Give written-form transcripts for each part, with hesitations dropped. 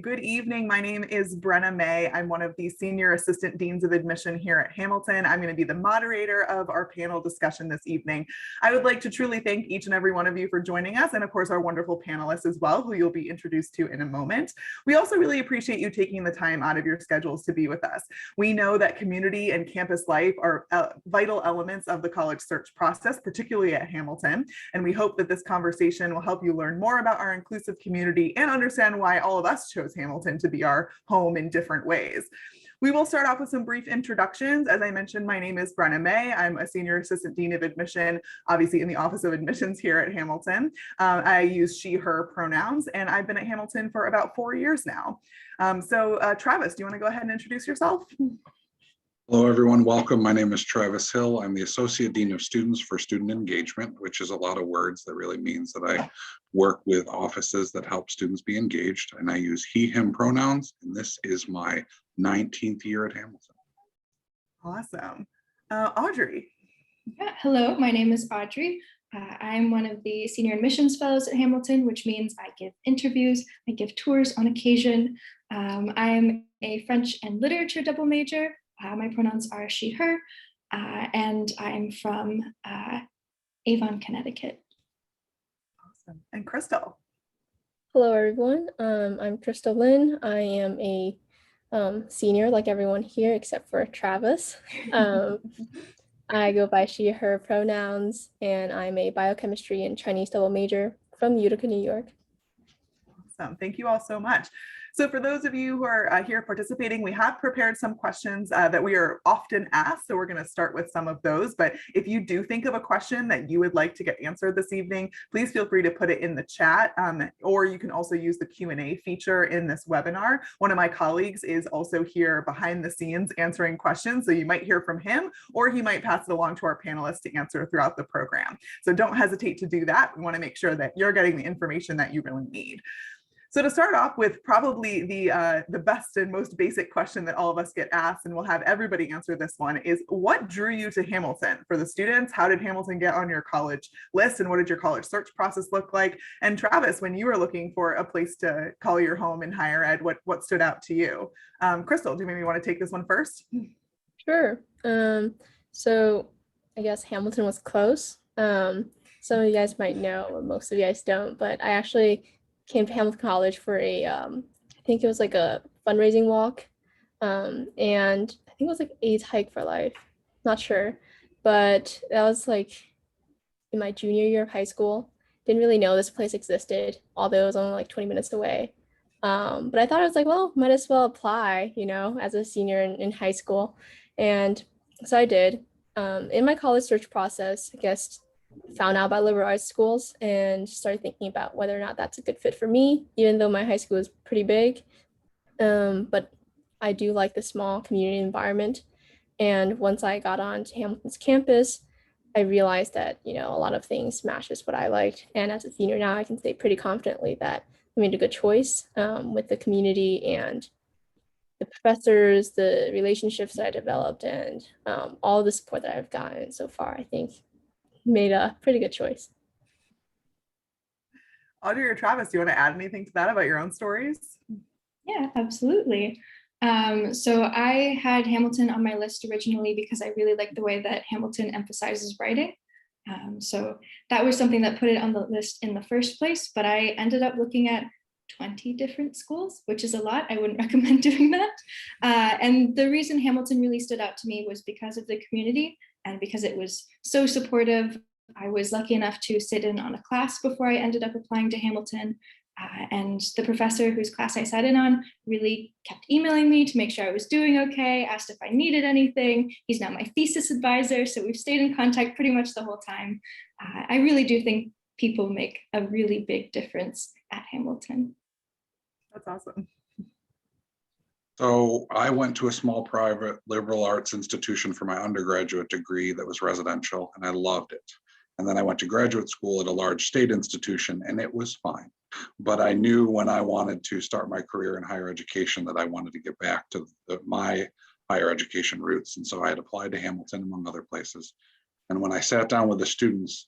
Good evening. My name is Brenna May. I'm one of the Senior Assistant Deans of Admission here at Hamilton. I'm going to be the moderator of our panel discussion this evening. I would like to truly thank each and every one of you for joining us, and of course our wonderful panelists as well, who you'll be introduced to in a moment. We also really appreciate you taking the time out of your schedules to be with us. We know that community and campus life are vital elements of the college search process, particularly at Hamilton, and we hope that this conversation will help you learn more about our inclusive community and understand why all of us chose Hamilton to be our home in different ways. We will start off with some brief introductions. As I mentioned, my name is Brenna May. I'm a Senior Assistant Dean of Admission, obviously in the Office of Admissions here at Hamilton. I use she, her pronouns, and I've been at Hamilton for about 4 years now. Travis, do you want to go ahead and introduce yourself? Hello, everyone. Welcome. My name is Travis Hill. I'm the Associate Dean of Students for Student Engagement, which is a lot of words. That really means that I work with offices that help students be engaged, and I use he, him pronouns, and this is my 19th year at Hamilton. Awesome. Audrey. Yeah, hello, my name is Audrey. I'm one of the Senior Admissions Fellows at Hamilton, which means I give interviews, I give tours on occasion. I'm a French and Literature double major. My pronouns are she, her, and I'm from Avon, Connecticut. Awesome. And Crystal. Hello, everyone. I'm Crystal Lynn. I am a senior like everyone here except for Travis. I go by she, her pronouns, and I'm a biochemistry and Chinese double major from Utica, New York. Awesome. Thank you all so much. So for those of you who are here participating, we have prepared some questions that we are often asked. So we're going to start with some of those. But if you do think of a question that you would like to get answered this evening, please feel free to put it in the chat, or you can also use the Q&A feature in this webinar. One of my colleagues is also here behind the scenes answering questions. So you might hear from him, or he might pass it along to our panelists to answer throughout the program. So don't hesitate to do that. We want to make sure that you're getting the information that you really need. So to start off with probably the best and most basic question that all of us get asked, and we'll have everybody answer this one, is what drew you to Hamilton? For the students, how did Hamilton get on your college list, and what did your college search process look like? And Travis, when you were looking for a place to call your home in higher ed, what stood out to you? Crystal, do you maybe want to take this one first? Sure. So I guess Hamilton was close. Some of you guys might know, most of you guys don't, but I actually came to Hamilton College for a, I think it was like a fundraising walk. And I think it was like AIDS Hike for Life, not sure. But that was like in my junior year of high school. Didn't really know this place existed, although it was only like 20 minutes away. But I thought I was like, well, might as well apply, you know, as a senior in high school. And so I did. In my college search process, I guess, found out about liberal arts schools and started thinking about whether or not that's a good fit for me, even though my high school is pretty big. But I do like the small community environment. And once I got on to Hamilton's campus, I realized that, you know, a lot of things matches what I liked. And as a senior now, I can say pretty confidently that I made a good choice with the community and the professors, the relationships that I developed, and all the support that I've gotten so far. I think made a pretty good choice. Audrey or Travis, do you want to add anything to that about your own stories? Yeah, absolutely. So I had Hamilton on my list originally because I really like the way that Hamilton emphasizes writing. So that was something that put it on the list in the first place, but I ended up looking at 20 different schools, which is a lot. I wouldn't recommend doing that. And the reason Hamilton really stood out to me was because of the community and because it was so supportive. I was lucky enough to sit in on a class before I ended up applying to Hamilton. And the professor whose class I sat in on really kept emailing me to make sure I was doing okay, asked if I needed anything. He's now my thesis advisor, so we've stayed in contact pretty much the whole time. I really do think people make a really big difference at Hamilton. That's awesome. So I went to a small private liberal arts institution for my undergraduate degree that was residential, and I loved it. And then I went to graduate school at a large state institution, and it was fine. But I knew when I wanted to start my career in higher education that I wanted to get back to my higher education roots. And so I had applied to Hamilton, among other places. And when I sat down with the students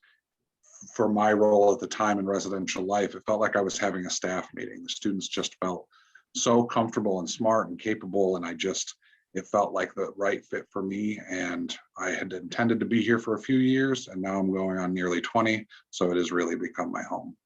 for my role at the time in residential life, it felt like I was having a staff meeting. The students just felt so comfortable and smart and capable. And it felt like the right fit for me. And I had intended to be here for a few years, and now I'm going on nearly 20. So it has really become my home.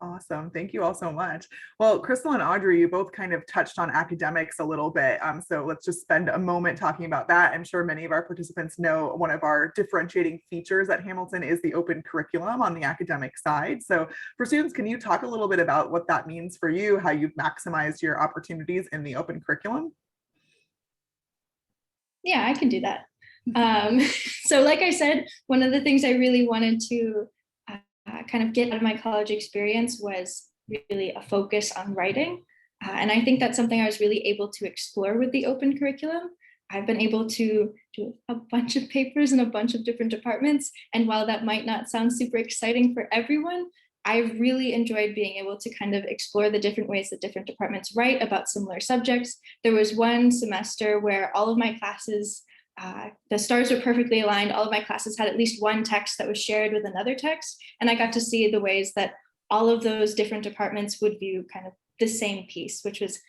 Awesome. Thank you all so much. Well, Crystal and Audrey, you both kind of touched on academics a little bit. So let's just spend a moment talking about that. I'm sure many of our participants know one of our differentiating features at Hamilton is the open curriculum on the academic side. So for students, can you talk a little bit about what that means for you, how you've maximized your opportunities in the open curriculum? Yeah, I can do that. So like I said, one of the things I really wanted to kind of get out of my college experience was really a focus on writing. And I think that's something I was really able to explore with the open curriculum. I've been able to do a bunch of papers in a bunch of different departments. And while that might not sound super exciting for everyone, I've really enjoyed being able to kind of explore the different ways that different departments write about similar subjects. There was one semester where all of my classes, the stars were perfectly aligned. All of my classes had at least one text that was shared with another text. And I got to see the ways that all of those different departments would view kind of the same piece, which was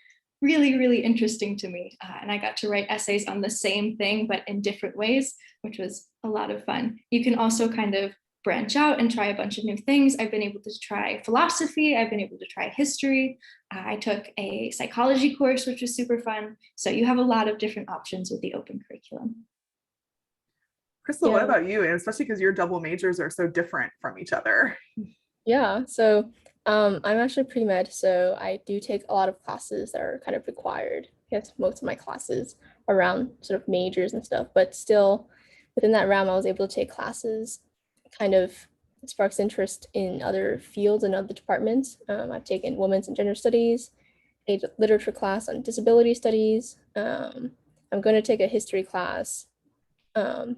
really, really interesting to me. And I got to write essays on the same thing, but in different ways, which was a lot of fun. You can also kind of branch out and try a bunch of new things. I've been able to try philosophy. I've been able to try history. I took a psychology course, which was super fun. So you have a lot of different options with the open curriculum. Crystal, what about you? And especially because your double majors are so different from each other. Yeah, so I'm actually pre-med, so I do take a lot of classes that are kind of required. I guess most of my classes are around sort of majors and stuff, but still within that realm, I was able to take classes kind of sparks interest in other fields and other departments. I've taken women's and gender studies, a literature class on disability studies. I'm going to take a history class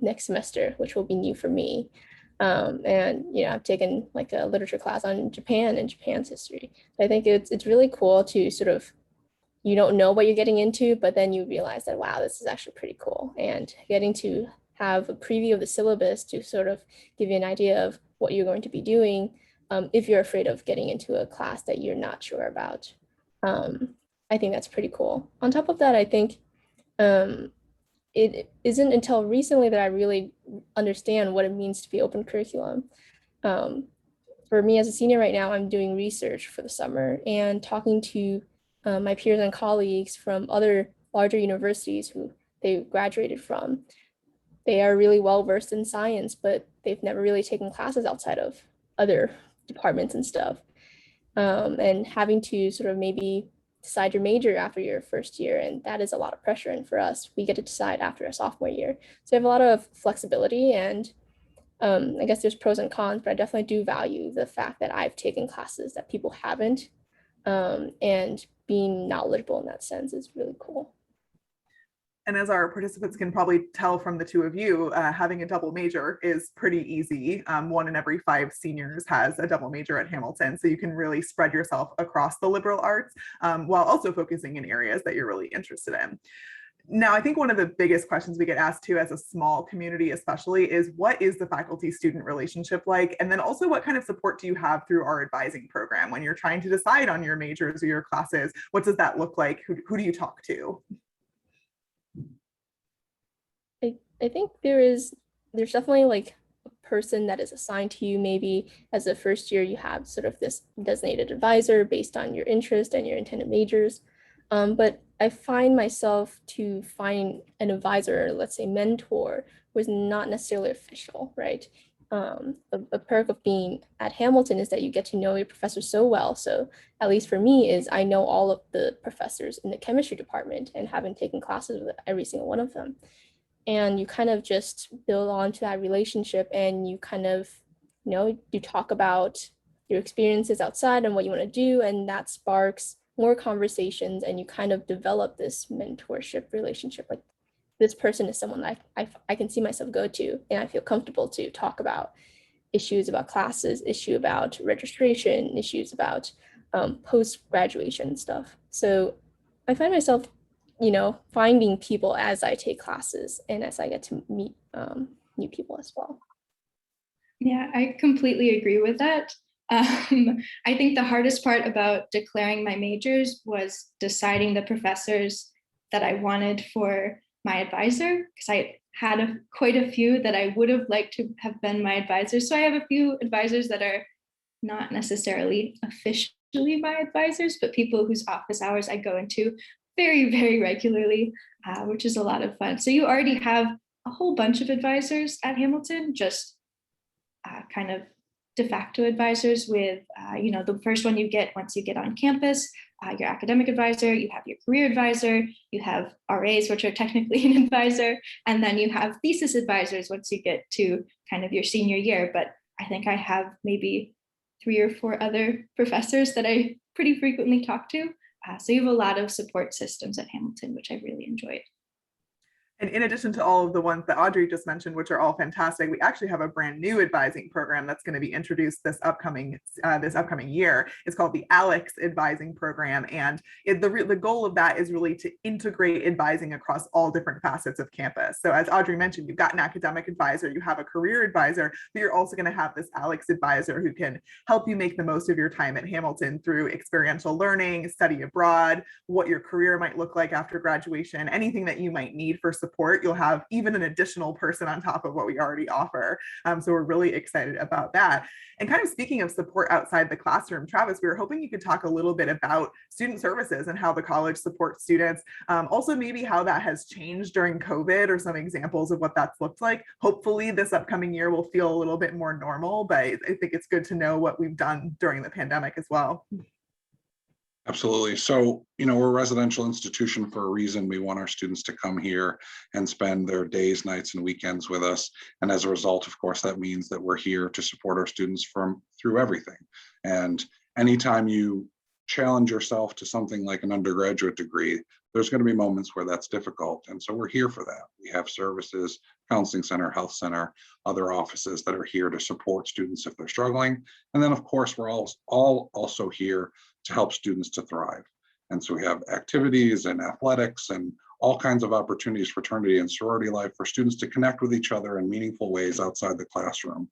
next semester, which will be new for me. And I've taken like a literature class on Japan and Japan's history. I think it's really cool to sort of, you don't know what you're getting into, but then you realize that, wow, this is actually pretty cool. And getting to have a preview of the syllabus to sort of give you an idea of what you're going to be doing if you're afraid of getting into a class that you're not sure about. I think that's pretty cool. On top of that, I think it isn't until recently that I really understand what it means to be open curriculum. For me as a senior right now, I'm doing research for the summer and talking to my peers and colleagues from other larger universities who they graduated from. They are really well versed in science, but they've never really taken classes outside of other departments and stuff. And having to sort of maybe decide your major after your first year, and that is a lot of pressure. And for us, we get to decide after a sophomore year. So we have a lot of flexibility, and I guess there's pros and cons, but I definitely do value the fact that I've taken classes that people haven't, and being knowledgeable in that sense is really cool. And as our participants can probably tell from the two of you, having a double major is pretty easy. 1 in every 5 seniors has a double major at Hamilton. So you can really spread yourself across the liberal arts while also focusing in areas that you're really interested in. Now, I think one of the biggest questions we get asked too as a small community especially is, what is the faculty-student relationship like? And then also, what kind of support do you have through our advising program when you're trying to decide on your majors or your classes? What does that look like? Who do you talk to? I think there's definitely like a person that is assigned to you. Maybe as a first year, you have sort of this designated advisor based on your interest and your intended majors. But I find myself to find an advisor, let's say mentor, was not necessarily official, right? The perk of being at Hamilton is that you get to know your professors so well. So at least for me is I know all of the professors in the chemistry department and haven't taken classes with every single one of them. And you kind of just build onto that relationship, and you kind of, you talk about your experiences outside and what you want to do, and that sparks more conversations, and you kind of develop this mentorship relationship. Like, this person is someone that I can see myself go to, and I feel comfortable to talk about issues about classes, issue about registration, issues about post-graduation stuff. So I find myself finding people as I take classes and as I get to meet new people as well. Yeah, I completely agree with that. I think the hardest part about declaring my majors was deciding the professors that I wanted for my advisor, because I had quite a few that I would have liked to have been my advisors. So I have a few advisors that are not necessarily officially my advisors, but people whose office hours I go into very, very regularly, which is a lot of fun. So you already have a whole bunch of advisors at Hamilton, just kind of de facto advisors with, the first one you get once you get on campus, your academic advisor, you have your career advisor, you have RAs, which are technically an advisor, and then you have thesis advisors once you get to kind of your senior year. But I think I have maybe 3 or 4 other professors that I pretty frequently talk to. So you have a lot of support systems at Hamilton, which I really enjoyed. And in addition to all of the ones that Audrey just mentioned, which are all fantastic, we actually have a brand new advising program that's going to be introduced this upcoming year. It's called the Alex Advising Program, and the goal of that is really to integrate advising across all different facets of campus. So as Audrey mentioned, you've got an academic advisor, you have a career advisor, but you're also going to have this Alex advisor who can help you make the most of your time at Hamilton through experiential learning, study abroad, what your career might look like after graduation, anything that you might need for support. You'll have even an additional person on top of what we already offer. So we're really excited about that. And kind of speaking of support outside the classroom, Travis, we were hoping you could talk a little bit about student services and how the college supports students. Also maybe how that has changed during COVID or some examples of what that's looked like. Hopefully this upcoming year will feel a little bit more normal, but I think it's good to know what we've done during the pandemic as well. Absolutely. So, we're a residential institution for a reason. We want our students to come here and spend their days, nights, and weekends with us. And as a result, of course, that means that we're here to support our students through everything. And anytime you challenge yourself to something like an undergraduate degree, there's going to be moments where that's difficult. And so we're here for that. We have services, counseling center, health center, other offices that are here to support students if they're struggling. And then, of course, we're all also here to help students to thrive. And so we have activities and athletics and all kinds of opportunities, fraternity and sorority life for students to connect with each other in meaningful ways outside the classroom.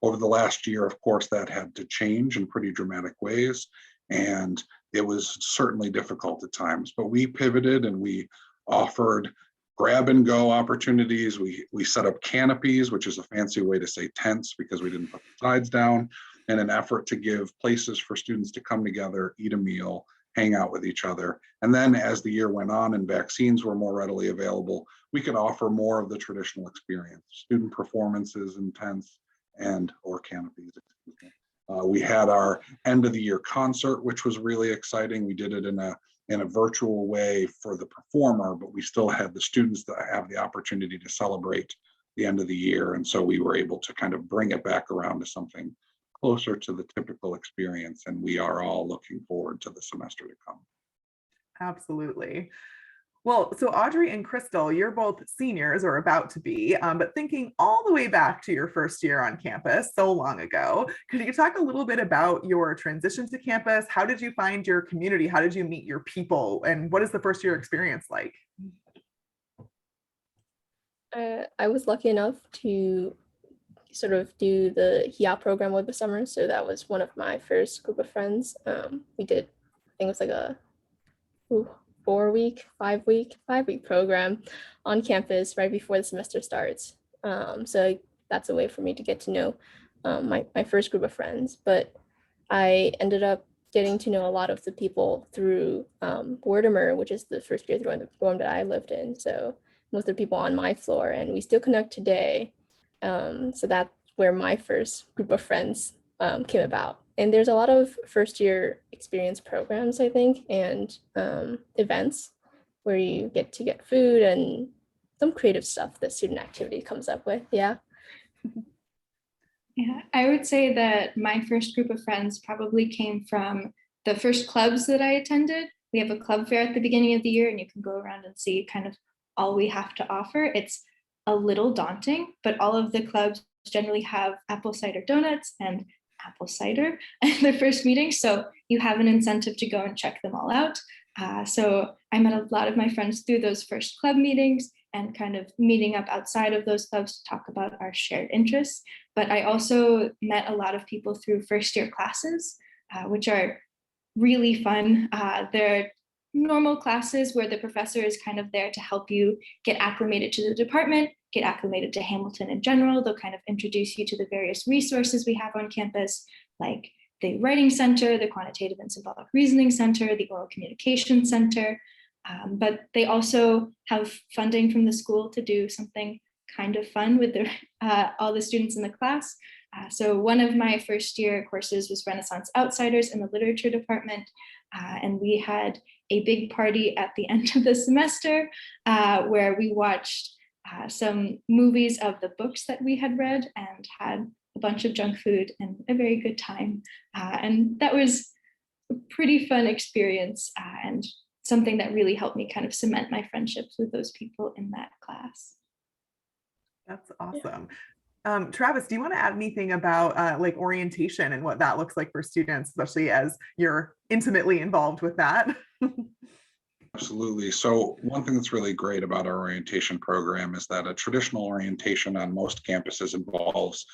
Over the last year, of course, that had to change in pretty dramatic ways. And it was certainly difficult at times, but we pivoted and we offered grab and go opportunities. We set up canopies, which is a fancy way to say tents because we didn't put the sides down, in an effort to give places for students to come together, eat a meal, hang out with each other. And then as the year went on and vaccines were more readily available, we could offer more of the traditional experience, student performances in tents or canopies. We had our end of the year concert, which was really exciting. We did it in a virtual way for the performer, but we still had the students that have the opportunity to celebrate the end of the year. And so we were able to kind of bring it back around to something closer to the typical experience. And we are all looking forward to the semester to come. Absolutely. Well, so Audrey and Crystal, you're both seniors or about to be, but thinking all the way back to your first year on campus so long ago, could you talk a little bit about your transition to campus? How did you find your community? How did you meet your people? And what is the first year experience like? I was lucky enough to sort of do the HIA program over the summer. So that was one of my first group of friends. We did, I think it was like a 5-week program on campus right before the semester starts. So that's a way for me to get to know my first group of friends. But I ended up getting to know a lot of the people through Werdemer, which is the first year dorm that I lived in. So most of the people on my floor, and we still connect today. So that's where my first group of friends came about. And there's a lot of first year experience programs, I think, and events where you get to get food and some creative stuff that student activity comes up with. Yeah. Yeah, I would say that my first group of friends probably came from the first clubs that I attended. We have a club fair at the beginning of the year, and you can go around and see kind of all we have to offer. It's a little daunting, but all of the clubs generally have apple cider donuts and apple cider at their first meeting. So you have an incentive to go and check them all out. So I met a lot of my friends through those first club meetings. and kind of meeting up outside of those clubs to talk about our shared interests. But I also met a lot of people through first year classes, which are really fun. They're normal classes where the professor is kind of there to help you get acclimated to the department, get acclimated to Hamilton in general. They'll kind of introduce you to the various resources we have on campus, like the Writing Center, the Quantitative and Symbolic Reasoning Center, the Oral Communication Center. But they also have funding from the school to do something kind of fun with all the students in the class. So one of my first year courses was Renaissance Outsiders in the literature department. And we had a big party at the end of the semester where we watched some movies of the books that we had read and had a bunch of junk food and a very good time. And that was a pretty fun experience and something that really helped me kind of cement my friendships with those people in that class. That's awesome. Travis, do you want to add anything about like orientation and what that looks like for students, especially as you're intimately involved with that? Absolutely. So one thing that's really great about our orientation program is that a traditional orientation on most campuses involves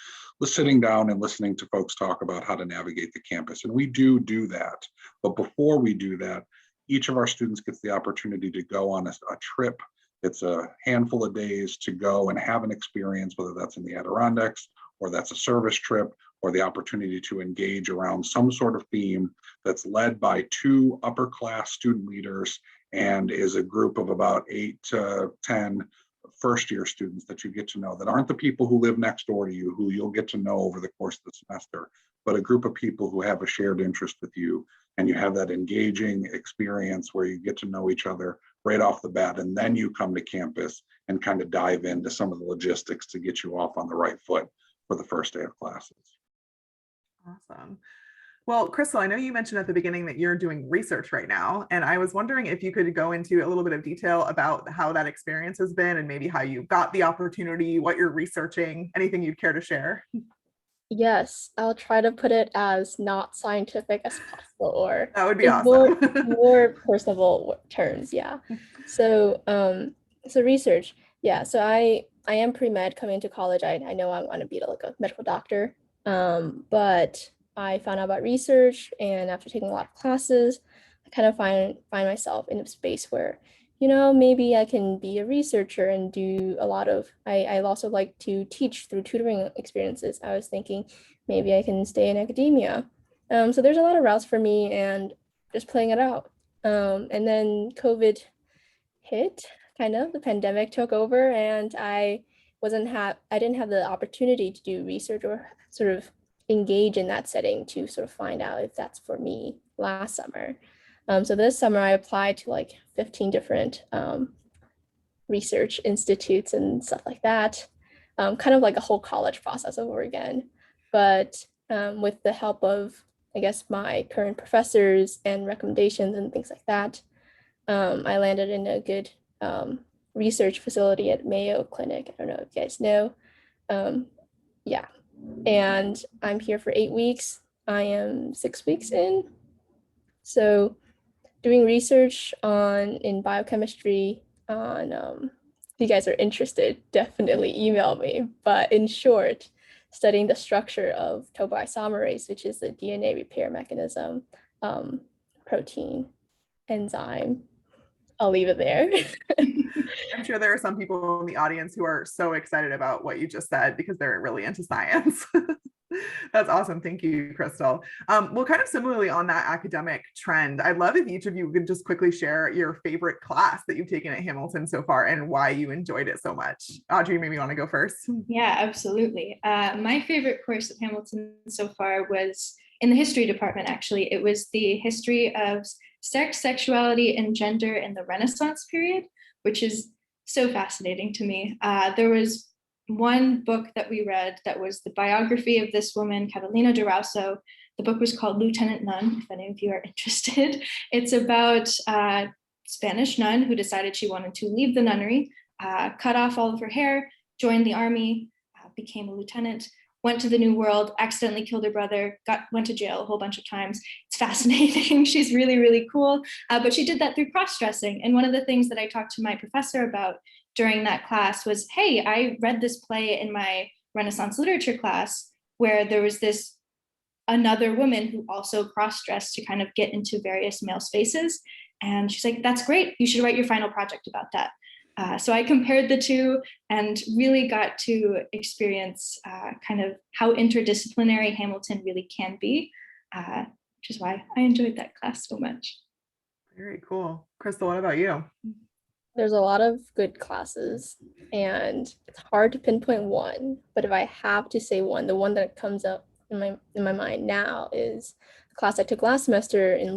sitting down and listening to folks talk about how to navigate the campus. And we do that. But before we do that, each of our students gets the opportunity to go on a trip. It's a handful of days to go and have an experience, whether that's in the Adirondacks or that's a service trip or the opportunity to engage around some sort of theme that's led by 2 upper class student leaders and is a group of about 8 to 10 first year students that you get to know that aren't the people who live next door to you, who you'll get to know over the course of the semester, but a group of people who have a shared interest with you. And you have that engaging experience where you get to know each other right off the bat. And then you come to campus and kind of dive into some of the logistics to get you off on the right foot for the first day of classes. Awesome. Well, Crystal, I know you mentioned at the beginning that you're doing research right now, and I was wondering if you could go into a little bit of detail about how that experience has been and maybe how you got the opportunity, what you're researching, anything you'd care to share. Yes, I'll try to put it as not scientific as possible, or That would be in awesome. more personable terms. Yeah. So, so research. Yeah. So I am pre-med coming into college. I know I want to be like a medical doctor. But I found out about research, and after taking a lot of classes, I kind of find myself in a space where, maybe I can be a researcher and do a lot of, I also like to teach through tutoring experiences. I was thinking maybe I can stay in academia. So there's a lot of routes for me and just playing it out. And then COVID hit, kind of, the pandemic took over, and I didn't have the opportunity to do research or sort of engage in that setting to sort of find out if that's for me last summer. So this summer I applied to like 15 different research institutes and stuff like that, kind of like a whole college process over again. But with the help of, I guess, my current professors and recommendations and things like that, I landed in a good research facility at Mayo Clinic. I don't know if you guys know. Yeah. And I'm here for 8 weeks. I am 6 weeks in. So doing research in biochemistry on, if you guys are interested, definitely email me. But in short, studying the structure of topoisomerase, which is the DNA repair mechanism, protein, enzyme. I'll leave it there. I'm sure there are some people in the audience who are so excited about what you just said because they're really into science. That's awesome. Thank you, Crystal. Well, kind of similarly on that academic trend, I'd love if each of you could just quickly share your favorite class that you've taken at Hamilton so far and why you enjoyed it so much. Audrey, maybe you want to go first? Yeah, absolutely. My favorite course at Hamilton so far was in the history department, actually. It was the history of sex, sexuality, and gender in the Renaissance period, which is so fascinating to me. There was one book that we read that was the biography of this woman, Catalina de Rauso. The book was called Lieutenant Nun, if any of you are interested. It's about a Spanish nun who decided she wanted to leave the nunnery, cut off all of her hair, joined the army, became a lieutenant, went to the New World, accidentally killed her brother, went to jail a whole bunch of times. It's fascinating. She's really, really cool. But she did that through cross-dressing. And one of the things that I talked to my professor about during that class was, hey, I read this play in my Renaissance literature class where there was this another woman who also cross-dressed to kind of get into various male spaces. And she's like, that's great. You should write your final project about that. So I compared the two and really got to experience kind of how interdisciplinary Hamilton really can be, which is why I enjoyed that class so much. Very cool. Crystal, what about you? There's a lot of good classes, and it's hard to pinpoint one. But if I have to say one, the one that comes up in my mind now is the class I took last semester in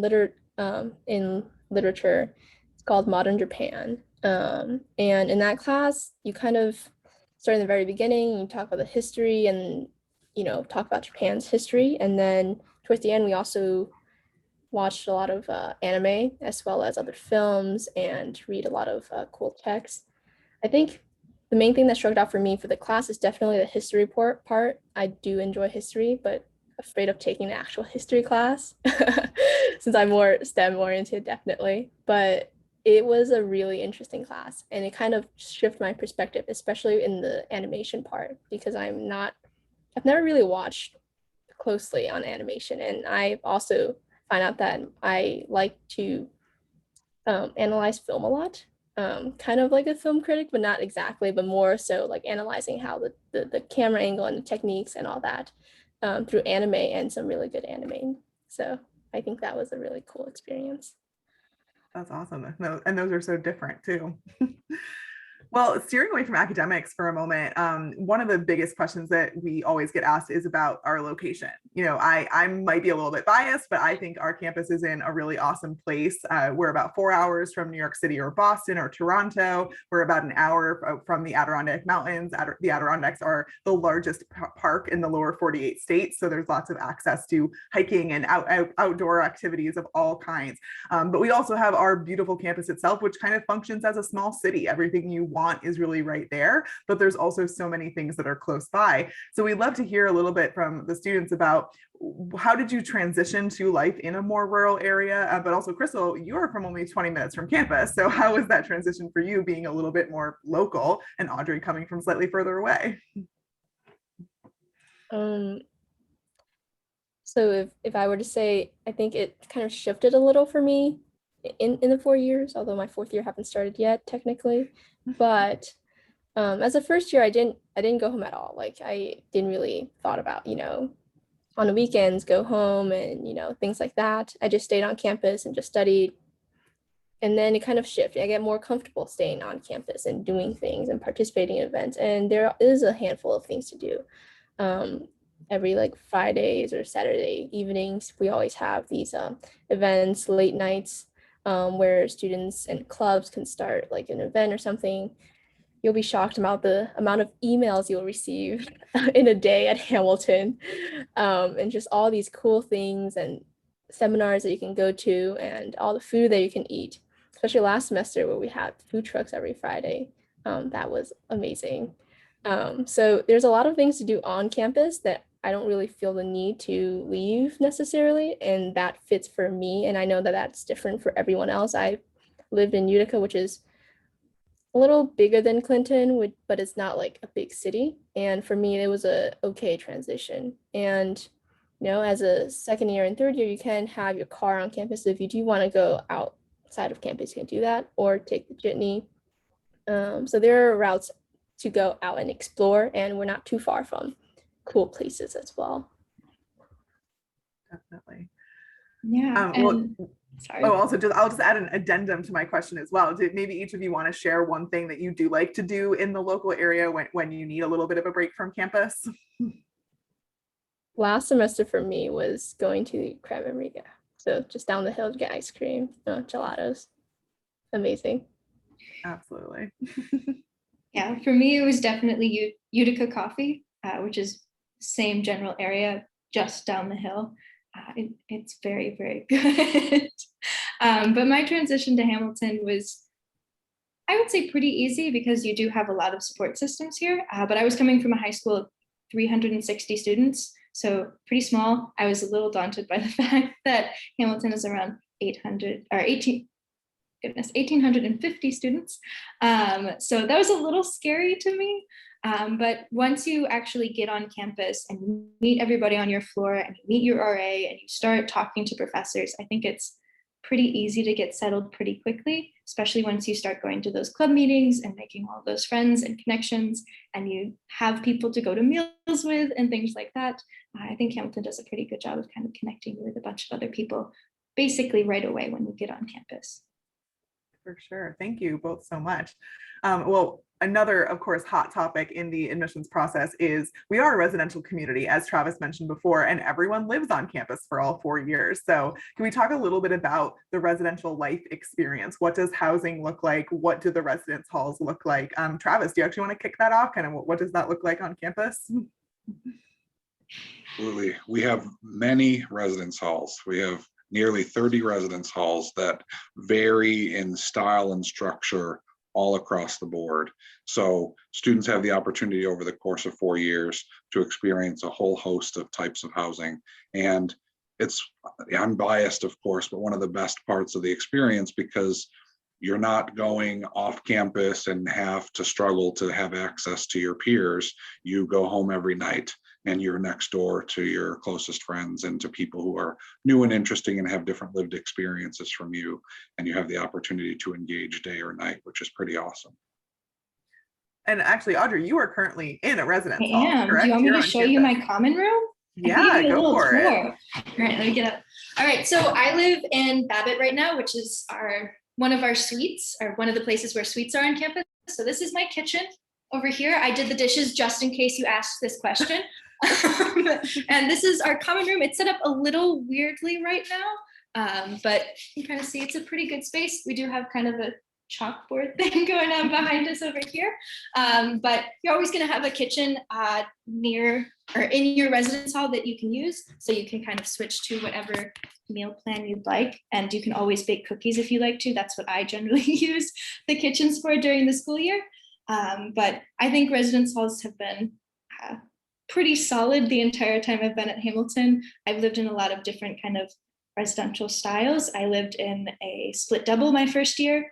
literature. It's called Modern Japan. And in that class, you kind of start in the very beginning, you talk about the history and, talk about Japan's history. And then towards the end, we also watched a lot of anime as well as other films and read a lot of cool texts. I think the main thing that struck out for me for the class is definitely the history part. I do enjoy history, but afraid of taking the actual history class since I'm more STEM oriented, definitely. But it was a really interesting class, and it kind of shifted my perspective, especially in the animation part, because I've never really watched closely on animation. And I also find out that I like to analyze film a lot, kind of like a film critic, but not exactly, but more so like analyzing how the camera angle and the techniques and all that through anime and some really good anime. So I think that was a really cool experience. That's awesome. No, and those are so different too. Well, steering away from academics for a moment, one of the biggest questions that we always get asked is about our location. I might be a little bit biased, but I think our campus is in a really awesome place. We're about 4 hours from New York City or Boston or Toronto. We're about an hour from the Adirondack Mountains. The Adirondacks are the largest park in the lower 48 states, so there's lots of access to hiking and outdoor activities of all kinds. But we also have our beautiful campus itself, which kind of functions as a small city. Everything you want is really right there, but there's also so many things that are close by. So we'd love to hear a little bit from the students about how did you transition to life in a more rural area? But also, Crystal, you're from only 20 minutes from campus. So how was that transition for you being a little bit more local, and Audrey coming from slightly further away? So if I were to say, I think it kind of shifted a little for me in the 4 years, although my fourth year haven't started yet technically. But as a first year, I didn't go home at all. Like I didn't really thought about, on the weekends go home and, things like that. I just stayed on campus and just studied. And then it kind of shifted. I get more comfortable staying on campus and doing things and participating in events. And there is a handful of things to do. Every like Fridays or Saturday evenings, we always have these events, late nights, where students and clubs can start like an event or something. You'll be shocked about the amount of emails you'll receive in a day at Hamilton, and just all these cool things and seminars that you can go to and all the food that you can eat, especially last semester where we had food trucks every Friday. That was amazing. So there's a lot of things to do on campus that I don't really feel the need to leave necessarily, and that fits for me. And I know that that's different for everyone else. I lived in Utica, which is a little bigger than Clinton, but it's not like a big city. And for me, it was a okay transition. And, as a second year and third year, you can have your car on campus. So if you do want to go outside of campus, you can do that or take the jitney. So there are routes to go out and explore, and we're not too far from cool places as well. Definitely. Yeah. Sorry. Oh, also, I'll just add an addendum to my question as well. Did maybe each of you want to share one thing that you do like to do in the local area when you need a little bit of a break from campus? Last semester for me was going to Creme Riga. So just down the hill to get ice cream, gelatos. Amazing. Absolutely. Yeah, for me, it was definitely Utica Coffee, which is same general area, just down the hill. It's very, very good. But my transition to Hamilton was, I would say, pretty easy because you do have a lot of support systems here. But I was coming from a high school of 360 students. So pretty small. I was a little daunted by the fact that Hamilton is around 800 or 1,850 students. So that was a little scary to me. But once you actually get on campus and meet everybody on your floor and you meet your RA and you start talking to professors, I think it's pretty easy to get settled pretty quickly, especially once you start going to those club meetings and making all those friends and connections, and you have people to go to meals with and things like that. I think Hamilton does a pretty good job of kind of connecting you with a bunch of other people basically right away when you get on campus. For sure. Thank you both so much. Well, another, of course, hot topic in the admissions process is we are a residential community, as Travis mentioned before, and everyone lives on campus for all 4 years. So can we talk a little bit about the residential life experience? What does housing look like? What do the residence halls look like? Travis, do you actually want to kick that off? Kind of what does that look like on campus? Absolutely. We have many residence halls. We have nearly 30 residence halls that vary in style and structure all across the board. So students have the opportunity over the course of 4 years to experience a whole host of types of housing. And I'm biased, of course, but one of the best parts of the experience, because you're not going off campus and have to struggle to have access to your peers. You go home every night and you're next door to your closest friends and to people who are new and interesting and have different lived experiences from you. And you have the opportunity to engage day or night, which is pretty awesome. And actually, Audrey, you are currently in a residence I hall, am. correct? Do you want me You're to on show you my campus. common room? Yeah, go for it. All right, let me get up. All right, so I live in Babbitt right now, which is one of our suites, or one of the places where suites are on campus. So this is my kitchen over here. I did the dishes just in case you asked this question. And this is our common room. It's set up a little weirdly right now, but you can kind of see it's a pretty good space. We do have kind of a chalkboard thing going on behind us over here. But you're always going to have a kitchen near or in your residence hall that you can use. So you can kind of switch to whatever meal plan you'd like. And you can always bake cookies if you like to. That's what I generally use the kitchens for during the school year. But I think residence halls have been pretty solid the entire time I've been at Hamilton. I've lived in a lot of different kind of residential styles. I lived in a split double my first year,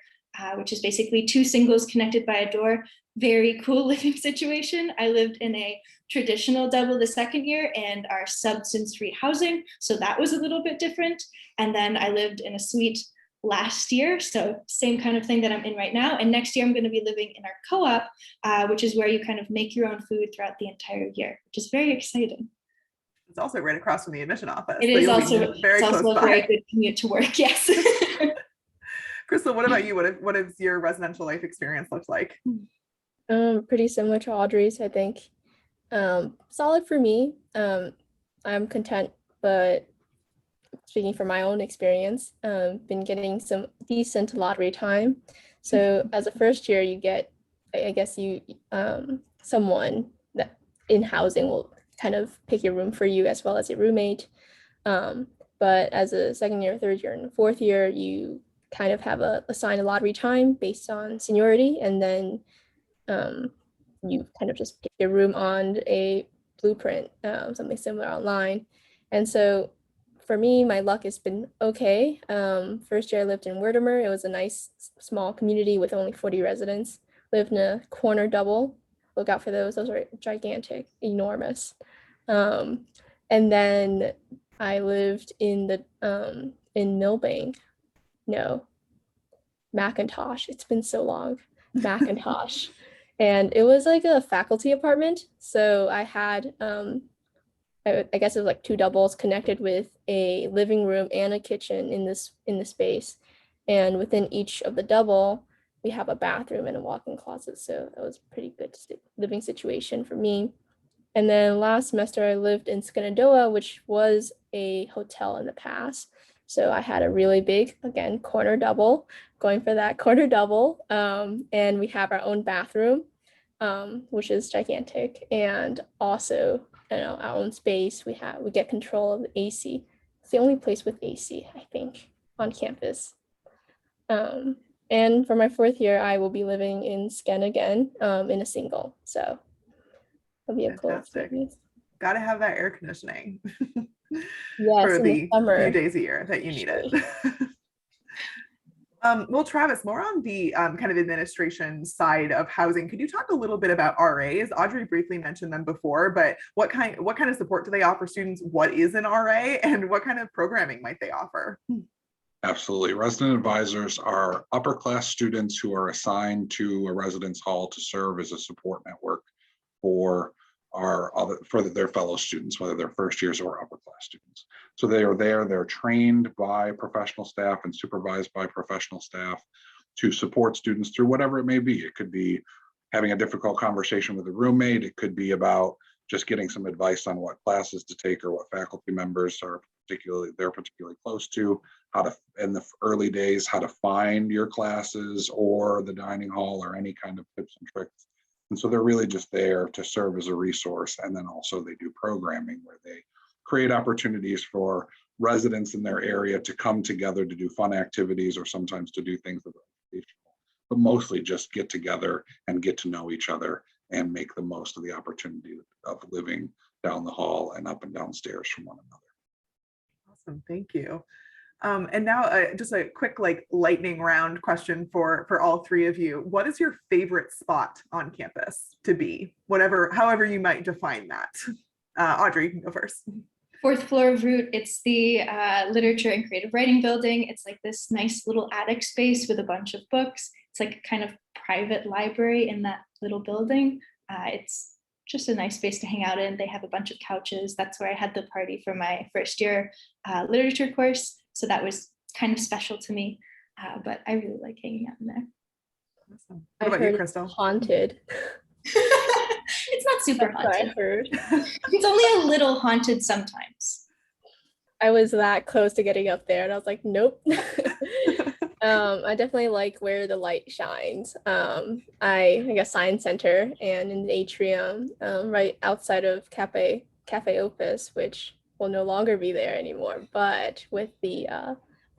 which is basically 2 singles connected by a door. Very cool living situation. I lived in a traditional double the second year and our substance-free housing. So that was a little bit different. And then I lived in a suite last year. So same kind of thing that I'm in right now. And next year I'm going to be living in our co-op, which is where you kind of make your own food throughout the entire year, which is very exciting. It's also right across from the admission office. It is also very close a by. very good commute to work. Yes. Crystal, what about you? What has your residential life experience looked like? Pretty similar to Audrey's, I think. Solid for me. I'm content, but speaking from my own experience, been getting some decent lottery time. So as a first year, you get, I guess someone that in housing will kind of pick your room for you as well as your roommate. But as a second year, third year, and fourth year, you kind of have assigned a lottery time based on seniority, and then you kind of just pick your room on a blueprint, something similar online. And so for me, my luck has been okay. First year I lived in Wertimer. It was a nice small community with only 40 residents. Lived in a corner double. Look out for those. Those are gigantic, enormous. And then I lived in Milbank. No, Macintosh. It's been so long. Macintosh. And it was like a faculty apartment. So I had, I guess it was like 2 doubles connected with a living room and a kitchen in the space. And within each of the double, we have a bathroom and a walk-in closet. So that was a pretty good living situation for me. And then last semester I lived in Shenandoah, which was a hotel in the past. So I had a really big, again, corner double, going for that corner double. And we have our own bathroom, which is gigantic. And also, our own space. We get control of the AC. It's the only place with AC, I think, on campus. And for my fourth year, I will be living in Sken again, in a single. So it'll be a cool Fantastic. experience. Gotta have that air conditioning Yes, for in the the few summer. days a year that you need it. Well, Travis, more on the kind of administration side of housing, could you talk a little bit about RAs? Audrey briefly mentioned them before, but what kind of support do they offer students? What is an RA, and what kind of programming might they offer? Absolutely. Resident advisors are upper class students who are assigned to a residence hall to serve as a support network for their fellow students, whether they're first years or upper class students. So they are there, they're trained by professional staff and supervised by professional staff to support students through whatever it may be. It could be having a difficult conversation with a roommate. It could be about just getting some advice on what classes to take or what faculty members are particularly close to, how to, in the early days, how to find your classes or the dining hall or any kind of tips and tricks. And so they're really just there to serve as a resource. And then also they do programming where they create opportunities for residents in their area to come together to do fun activities or sometimes to do things that are educational, but mostly just get together and get to know each other and make the most of the opportunity of living down the hall and up and downstairs from one another. Awesome, thank you. And now just a quick lightning round question for all three of you. What is your favorite spot on campus to be? However you might define that. Audrey, you can go first. Fourth floor of Root, it's the literature and creative writing building. It's like this nice little attic space with a bunch of books. It's like a kind of private library in that little building. It's just a nice space to hang out in. They have a bunch of couches. That's where I had the party for my first year literature course. So that was kind of special to me, but I really like hanging out in there. Awesome. What about you, Crystal? Haunted. It's not super That's what I haunted. heard. It's only a little haunted sometimes. I was that close to getting up there and I was like, nope. I definitely like where the light shines. I guess Science Center and in the atrium, right outside of Cafe Opus, which will no longer be there anymore, but with the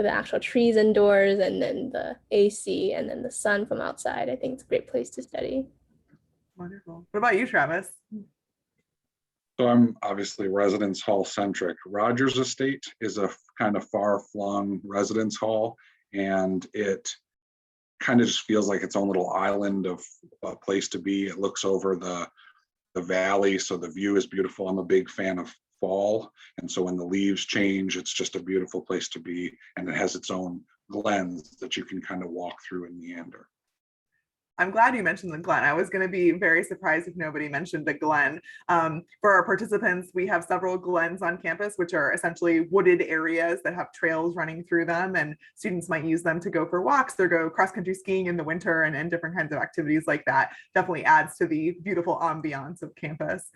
actual trees indoors and then the AC and then the sun from outside, I think it's a great place to study. Wonderful. What about you, Travis? So I'm obviously residence hall centric. Rogers Estate is a kind of far-flung residence hall, and it kind of just feels like its own little island of a place to be. It looks over the valley, so the view is beautiful. I'm a big fan of fall, and so when the leaves change, it's just a beautiful place to be, and it has its own glens that you can kind of walk through and meander. I'm glad you mentioned the Glen. I was going to be very surprised if nobody mentioned the Glen. For our participants, we have several glens on campus, which are essentially wooded areas that have trails running through them, and students might use them to go for walks or go cross-country skiing in the winter and different kinds of activities like that. Definitely adds to the beautiful ambiance of campus.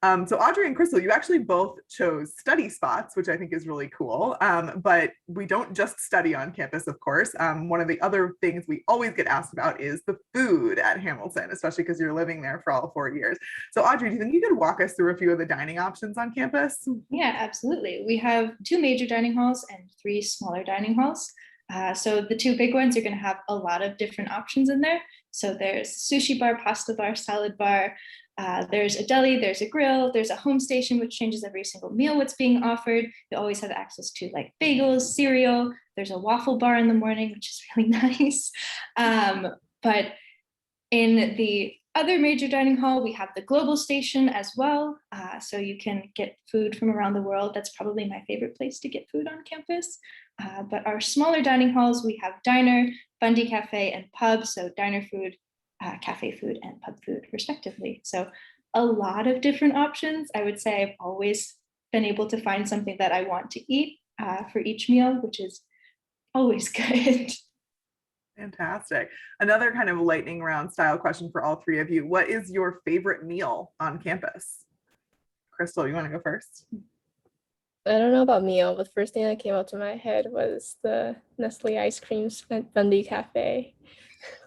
So Audrey and Crystal, you actually both chose study spots, which I think is really cool. But we don't just study on campus, of course. One of the other things we always get asked about is the food at Hamilton, especially because you're living there for all 4 years. So Audrey, do you think you could walk us through a few of the dining options on campus? Yeah, absolutely. We have 2 major dining halls and 3 smaller dining halls. So the 2 big ones are going to have a lot of different options in there. So there's sushi bar, pasta bar, salad bar. There's a deli, there's a grill, there's a home station, which changes every single meal what's being offered. You always have access to like bagels, cereal. There's a waffle bar in the morning, which is really nice. But in the other major dining hall, we have the global station as well. So you can get food from around the world. That's probably my favorite place to get food on campus. But our smaller dining halls, we have diner, Bundy Cafe, and pub. So diner food, cafe food, and pub food respectively. So a lot of different options. I would say I've always been able to find something that I want to eat for each meal, which is always good. Fantastic. Another kind of lightning round style question for all 3 of you. What is your favorite meal on campus? Crystal, you want to go first? I don't know about meal, but the first thing that came up to my head was the Nestle ice creams at Bundy Cafe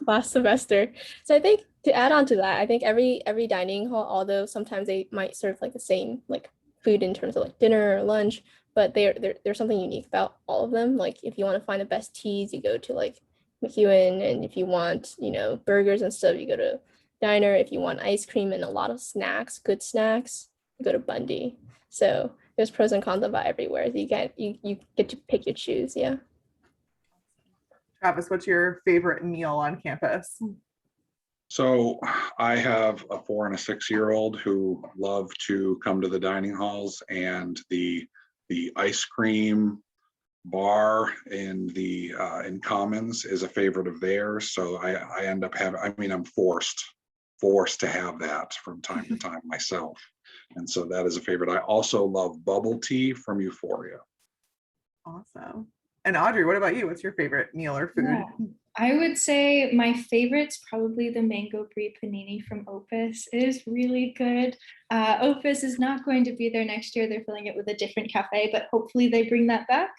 last semester. So I think to add on to that, I think every dining hall, although sometimes they might serve like the same like food in terms of like dinner or lunch, but there's something unique about all of them. Like if you want to find the best teas, you go to like McEwen, and if you want, burgers and stuff, you go to diner. If you want ice cream and a lot of snacks, good snacks, go to Bundy. So there's pros and cons about everywhere. You get to pick your choose. Yeah. Travis, what's your favorite meal on campus? So I have a 4 and a 6-year-old who love to come to the dining halls, and the ice cream bar in the in Commons is a favorite of theirs. So I end up having, I mean, I'm forced to have that from time to time myself. And so that is a favorite. I also love bubble tea from Euphoria. Awesome. And Audrey, what about you? What's your favorite meal or food? Yeah. I would say my favorite's probably the mango brie panini from Opus. It is really good. Opus is not going to be there next year. They're filling it with a different cafe, but hopefully they bring that back.